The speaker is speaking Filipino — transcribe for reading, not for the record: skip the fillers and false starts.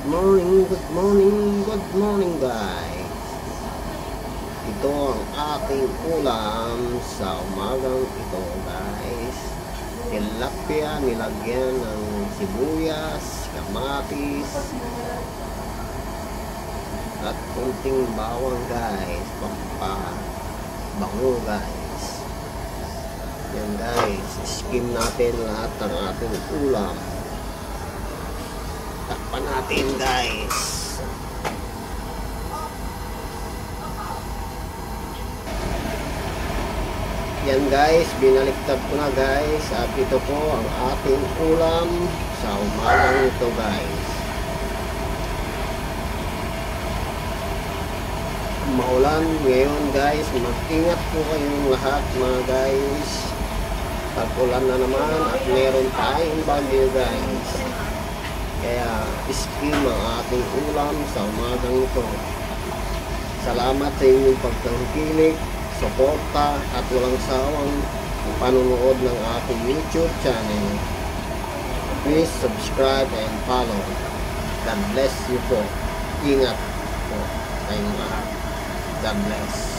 good morning guys. Ito ang ating ulam sa umagang ito guys. Tilapia nilagyan ng sibuyas, kamatis, at kunting bawang guys. Pampabango guys. Yan guys, skim natin lahat ng ating ulam. Takpan natin guys. Yan guys, binaliktad ko na guys. At ito po ang ating ulam sa umagang ito guys. Maulan ngayon guys. Mag-ingat po kayong lahat mga guys. Pag-ulan na naman at meron tayong bagyo guys. Kaya skim ang ating ulam sa umagang ito. Salamat sa inyong pagtangkilik, suporta at walang sawang panunood ng ating YouTube channel. Please subscribe and follow. God bless you po. Ingat po kayong lahat. God bless.